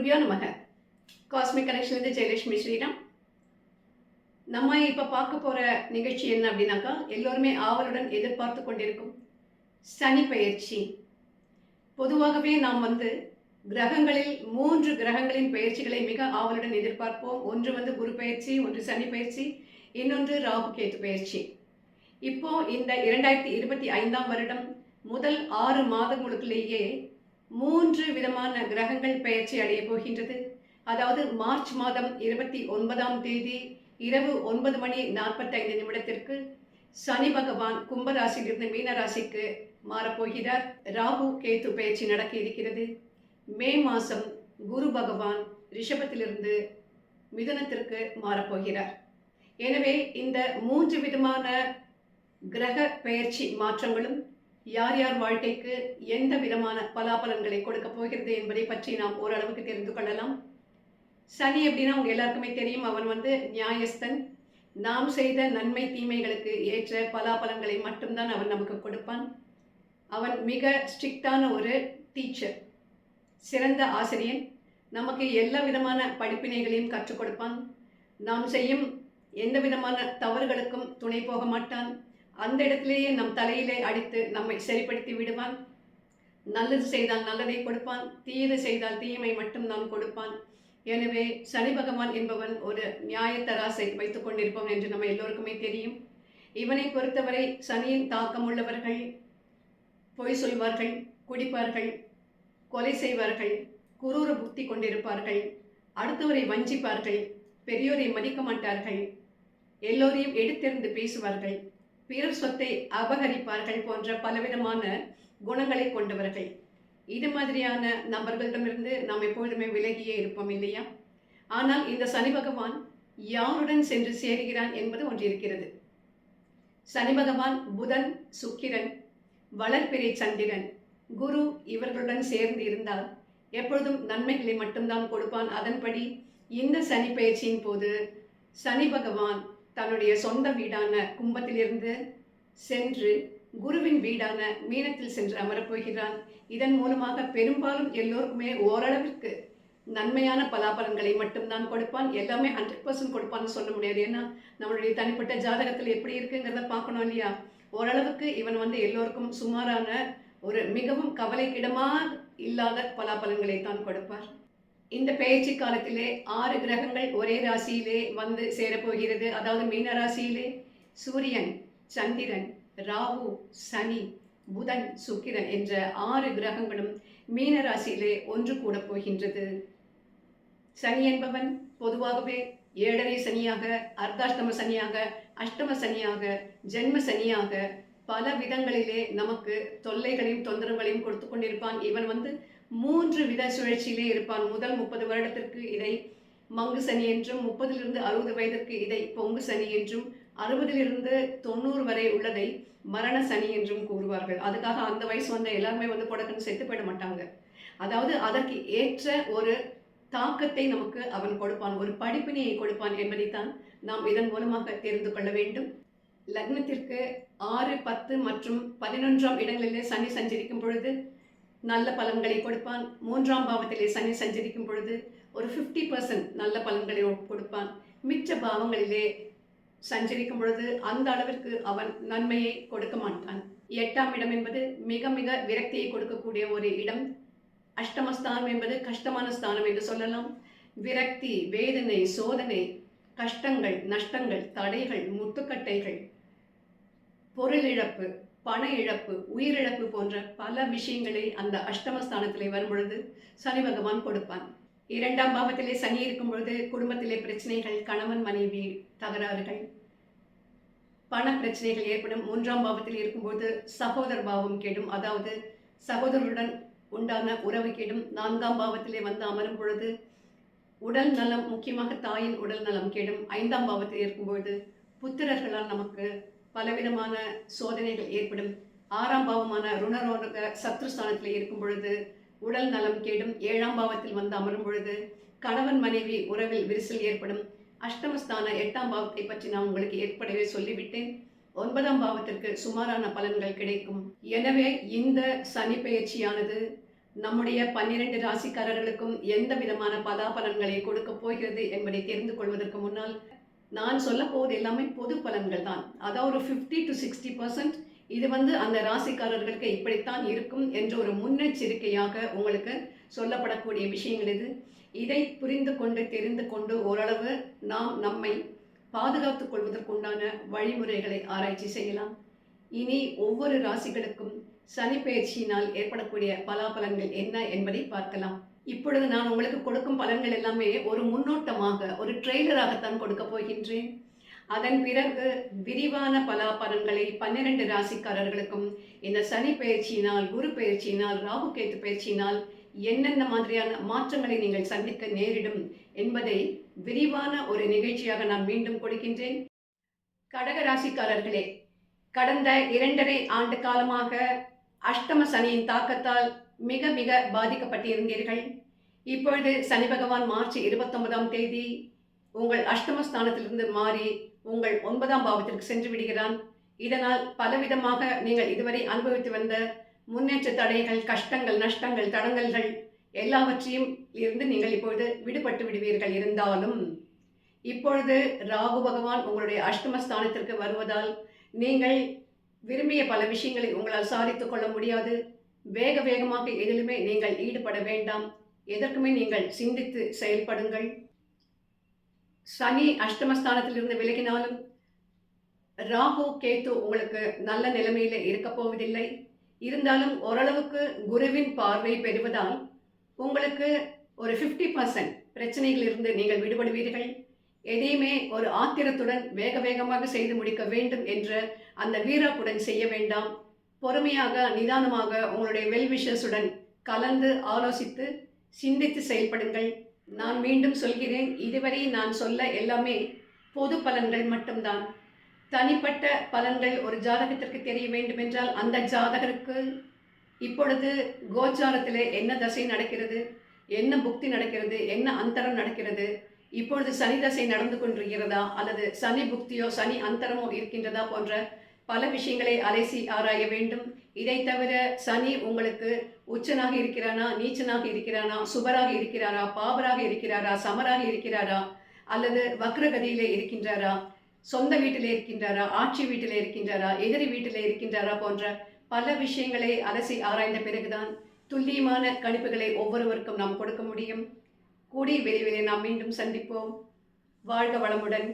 குருபியோ நமக. காஸ்மிக் கனெக்ஷன்லேருந்து ஜெயலட்சுமி ஸ்ரீராம். நம்ம இப்போ பார்க்க போகிற நிகழ்ச்சி என்ன அப்படின்னாக்கா, எல்லோருமே ஆவலுடன் எதிர்பார்த்து கொண்டிருக்கும் சனி பெயர்ச்சி. பொதுவாகவே நாம் கிரகங்களில் 3 கிரகங்களின் பெயர்ச்சிகளை மிக ஆவலுடன் எதிர்பார்ப்போம். ஒன்று குரு பெயர்ச்சி, ஒன்று சனி பெயர்ச்சி, இன்னொன்று ராகு கேது பெயர்ச்சி. இப்போ இந்த 2025ஆம் வருடம் முதல் 6 மாதங்களுக்குள்ளேயே 3 விதமான கிரகங்கள் பெயர்ச்சி அடைய போகின்றது. அதாவது மார்ச் மாதம் 29ஆம் தேதி இரவு 9:45 சனி பகவான் கும்பராசியிலிருந்து மீன ராசிக்கு மாறப்போகிறார். ராகு கேது பெயர்ச்சி நடக்க இருக்கிறது. மே மாதம் குரு பகவான் ரிஷபத்திலிருந்து மிதுனத்திற்கு மாறப்போகிறார். எனவே இந்த 3 விதமான கிரக பெயர்ச்சி மாற்றங்களும் யார் யார் வாழ்க்கைக்கு எந்த விதமான பலாபலன்களை கொடுக்க போகிறது என்பதை பற்றி நாம் ஓரளவுக்கு தெரிந்து கொள்ளலாம். சனி அப்படின்னா உங்க எல்லாருக்குமே தெரியும், அவன் நியாயஸ்தன். நாம் செய்த நன்மை தீமைகளுக்கு ஏற்ற பலாபலன்களை மட்டும்தான் அவன் நமக்கு கொடுப்பான். அவன் மிக ஸ்ட்ரிக்டான ஒரு டீச்சர், சிறந்த ஆசிரியன். நமக்கு எல்லா விதமான படிப்பினைகளையும் கற்றுக் கொடுப்பான். நாம் செய்யும் எந்த விதமான தவறுகளுக்கும் துணை போக மாட்டான். அந்த இடத்திலேயே நம் தலையிலே அடித்து நம்மை சரிப்படுத்தி விடுவான். நல்லது செய்தால் நல்லதை கொடுப்பான், தீயது செய்தால் தீமை மட்டும் தான் கொடுப்பான். எனவே சனி பகவான் என்பவன் ஒரு நியாயத்தராசை வைத்துக் கொண்டிருப்போம் என்று நம்ம எல்லோருக்குமே தெரியும். இவனை பொறுத்தவரை சனியின் தாக்கம் உள்ளவர்கள் பொய் சொல்வார்கள், குடிப்பார்கள், கொலை செய்வார்கள், குரூர புத்தி கொண்டிருப்பார்கள், அடுத்தவரை வஞ்சிப்பார்கள், பெரியோரை மதிக்க மாட்டார்கள், எல்லோரையும் எடுத்திருந்து பேசுவார்கள், பிறர் சொத்தை அபகரிப்பார்கள் போன்ற பலவிதமான குணங்களை கொண்டவர்கள். இது மாதிரியான நபர்களிடமிருந்து நாம் எப்பொழுதுமே விலகியே இருப்போம் இல்லையா? ஆனால் இந்த சனி பகவான் யாருடன் சென்று சேருகிறான் என்பது ஒன்று இருக்கிறது. சனி பகவான் புதன், சுக்கிரன், வளர்பிறை சந்திரன், குரு இவர்களுடன் சேர்ந்து இருந்தால் எப்பொழுதும் நன்மைகளை மட்டும்தான் கொடுப்பான். அதன்படி இந்த சனி பயிற்சியின் போது சனி பகவான் தன்னுடைய சொந்த வீடான கும்பத்திலிருந்து சென்று குருவின் வீடான மீனத்தில் சென்று அமரப்போகிறான். இதன் மூலமாக பெரும்பாலும் எல்லோருக்குமே ஓரளவிற்கு நன்மையான பலாபலன்களை மட்டும்தான் கொடுப்பான். எல்லாமே 100% கொடுப்பான்னு சொல்ல முடியாது. ஏன்னா நம்மளுடைய தனிப்பட்ட ஜாதகத்தில் எப்படி இருக்குங்கிறத பார்க்கணும் இல்லையா? ஓரளவுக்கு இவன் எல்லோருக்கும் சுமாரான ஒரு மிகவும் கவலைக்கிடமாக இல்லாத பலாபலன்களை தான் கொடுப்பார். இந்த பெயர்ச்சி காலத்திலே 6 கிரகங்கள் ஒரே ராசியிலே சேரப்போகிறது. அதாவது மீன ராசியிலே சூரியன், சந்திரன், ராகு, சனி, புதன், சுக்கிரன் என்ற 6 கிரகங்களும் மீன ராசியிலே ஒன்று கூட போகின்றது. சனி என்பவன் பொதுவாகவே 7.5 சனியாக, அர்த்தாஷ்டம சனியாக, அஷ்டம சனியாக, ஜென்ம சனியாக பல விதங்களிலே நமக்கு தொல்லைகளையும் தொந்தரவுகளையும் கொடுத்து கொண்டிருப்பான். இவன் 3 வித சுழற்சியிலே இருப்பான். முதல் 30 வருடத்திற்கு இதை மங்கு சனி என்றும், 30லிருந்து 60 வயதிற்கு இதை பொங்கு சனி என்றும், 60லிருந்து 90 வரை உள்ளதை மரண சனி என்றும் கூறுவார்கள். அதுக்காக அந்த வயசு எல்லாருமே கொடக்குன்னு செத்து போயிட மாட்டாங்க. அதாவது அதற்கு ஏற்ற ஒரு தாக்கத்தை நமக்கு அவன் கொடுப்பான், ஒரு படிப்பினையை கொடுப்பான் என்பதைத்தான் நாம் இதன் மூலமாக தெரிந்து கொள்ள வேண்டும். லக்னத்திற்கு 6, 10 மற்றும் 11ஆம் இடங்களிலே சனி சஞ்சரிக்கும் பொழுது நல்ல பலன்களை கொடுப்பான். 3ஆம் பாவத்திலே சனி சஞ்சரிக்கும் பொழுது ஒரு 50% நல்ல பலன்களை கொடுப்பான். மிச்ச பாவங்களிலே சஞ்சரிக்கும் பொழுது அந்த அளவிற்கு அவன் நன்மையை கொடுக்க மாட்டான். 8ஆம் இடம் என்பது மிக மிக விரக்தியை கொடுக்கக்கூடிய ஒரு இடம். அஷ்டமஸ்தானம் என்பது கஷ்டமான ஸ்தானம் என்று சொல்லலாம். விரக்தி, வேதனை, சோதனை, கஷ்டங்கள், நஷ்டங்கள், தடைகள், முட்டுக்கட்டைகள், பொருள் இழப்பு, பண இழப்பு, உயிரிழப்பு போன்ற பல விஷயங்களை அந்த அஷ்டமஸ்தானத்திலே வரும் பொழுது சனி பகவான் கொடுப்பான். 2ஆம் பாவத்திலே சனி இருக்கும் பொழுது குடும்பத்திலே பிரச்சனைகள், கணவன் மனைவி தகராறுகள், பண பிரச்சனைகள் ஏற்படும். 3ஆம் பாவத்தில் இருக்கும்போது சகோதர பாவம் கெடும், அதாவது சகோதரருடன் உண்டான உறவு கெடும். 4ஆம் பாவத்திலே அமரும் பொழுது உடல் நலம், முக்கியமாக தாயின் உடல் நலம் கெடும். 5ஆம் பாவத்தில் இருக்கும்பொழுது புத்திரர்களால் நமக்கு பலவிதமான சோதனைகள் ஏற்படும். 6ஆம் பாவமான ருணரோக சத்ருஸ்தானத்தில் இருக்கும் பொழுது உடல் நலம் கேடும். 7ஆம் பாவத்தில் அமரும் பொழுது கணவன் மனைவி உறவில் விரிசல் ஏற்படும். அஷ்டமஸ்தான 8ஆம் பாவத்தை பற்றி நான் உங்களுக்கு ஏற்படவே சொல்லிவிட்டேன். 9ஆம் பாவத்திற்கு சுமாரான பலன்கள் கிடைக்கும். எனவே இந்த சனி பெயர்ச்சியானது நம்முடைய 12 ராசிக்காரர்களுக்கும் எந்த விதமான பலாபலன்களை கொடுக்க போகிறது என்பதை தெரிந்து கொள்வதற்கு முன்னால் நான் சொல்லப் போவது எல்லாமே பொது பலன்கள் தான். அதாவது ஒரு 50 to 60% இது அந்த ராசிக்காரர்களுக்கு இப்படித்தான் இருக்கும் என்ற ஒரு முன்னெச்சரிக்கையாக உங்களுக்கு சொல்லப்படக்கூடிய விஷயங்கள் இது. இதை புரிந்து கொண்டு தெரிந்து கொண்டு ஓரளவு நாம் நம்மை பாதுகாத்துக் கொள்வதற்குண்டான வழிமுறைகளை ஆராய்ச்சி செய்யலாம். இனி ஒவ்வொரு ராசிகளுக்கும் சனி பெயர்ச்சியினால் ஏற்படக்கூடிய பலாபலன்கள் என்ன என்பதை பார்க்கலாம். இப்பொழுது நான் உங்களுக்கு கொடுக்கும் பலன்கள் எல்லாமே ஒரு முன்னோட்டமாக, ஒரு ட்ரெய்லராகத்தான் கொடுக்க போகின்றேன். அதன் பிறகு விரிவான பலாபலன்களை 12 ராசிக்காரர்களுக்கும் இந்த சனி பெயர்ச்சியினால், குரு பெயர்ச்சியினால், ராகு கேத்து பெயர்ச்சியினால் என்னென்ன மாதிரியான மாற்றங்களை நீங்கள் சந்திக்க நேரிடும் என்பதை விரிவான ஒரு நிகழ்ச்சியாக நான் மீண்டும் கொடுக்கின்றேன். கடக ராசிக்காரர்களே, கடந்த 2.5 ஆண்டு காலமாக அஷ்டம சனியின் தாக்கத்தால் மிக மிக பாதிக்கப்பட்டிருந்தீர்கள். இப்பொழுது சனி பகவான் மார்ச் 29ஆம் தேதி உங்கள் அஷ்டமஸ்தானத்திலிருந்து மாறி உங்கள் 9ஆம் பாவத்திற்கு சென்று விடுகிறான். இதனால் பலவிதமாக நீங்கள் இதுவரை அனுபவித்து வந்த முன்னேற்ற தடைகள், கஷ்டங்கள், நஷ்டங்கள், தடங்கல்கள் எல்லாவற்றையும் இருந்து நீங்கள் இப்பொழுது விடுபட்டு விடுவீர்கள். இருந்தாலும் இப்பொழுது ராகு பகவான் உங்களுடைய அஷ்டமஸ்தானத்திற்கு வருவதால் நீங்கள் விரும்பிய பல விஷயங்களை உங்களால் சாதித்துக் கொள்ள முடியாது. வேக வேகமாக எதிலுமே நீங்கள் ஈடுபட வேண்டாம். எதற்குமே நீங்கள் சிந்தித்து செயல்படுங்கள். சனி அஷ்டமஸ்தானத்திலிருந்து விலகினாலும் ராகு கேத்து உங்களுக்கு நல்ல நிலைமையில இருக்க போவதில்லை. இருந்தாலும் ஓரளவுக்கு குருவின் பார்வை பெறுவதால் உங்களுக்கு ஒரு 50% பிரச்சனைகளிலிருந்து நீங்கள் விடுபடுவீர்கள். எதையுமே ஒரு ஆத்திரத்துடன் வேக வேகமாக செய்து முடிக்க வேண்டும் என்ற அந்த வீராப்புடன் செய்ய வேண்டாம். பொறுமையாக, நிதானமாக உங்களுடைய வெல்விஷர்ஸுடன் கலந்து ஆலோசித்து சிந்தித்து செயல்படுங்கள். நான் மீண்டும் சொல்கிறேன், இதுவரை நான் சொல்ல எல்லாமே பொது பலன்கள் மட்டும்தான். தனிப்பட்ட பலன்கள் ஒரு ஜாதகத்திற்கு தெரிய வேண்டுமென்றால் அந்த ஜாதகருக்கு இப்பொழுது கோச்சாரத்தில் என்ன தசை நடக்கிறது, என்ன புக்தி நடக்கிறது, என்ன அந்தரம் நடக்கிறது, இப்பொழுது சனி தசை நடந்து கொண்டிருக்கிறதா அல்லது சனி புக்தியோ சனி அந்தரமோ இருக்கின்றதா போன்ற பல விஷயங்களை அலசி ஆராய வேண்டும். இதை தவிர சனி உங்களுக்கு உச்சனாக இருக்கிறானா, நீச்சனாக இருக்கிறானா, சுபராக இருக்கிறாரா, பாபராக இருக்கிறாரா, சமராக இருக்கிறாரா, அல்லது வக்ரகதியிலே இருக்கின்றாரா, சொந்த வீட்டிலே இருக்கின்றாரா, ஆட்சி வீட்டிலே இருக்கின்றாரா, எதிரி வீட்டிலே இருக்கின்றாரா போன்ற பல விஷயங்களை அலசி ஆராய்ந்த பிறகுதான் துல்லியமான கணிப்புகளை ஒவ்வொருவருக்கும் நாம் கொடுக்க முடியும். கூடி விரைவிலே நாம் மீண்டும் சந்திப்போம். வாழ்க வளமுடன்.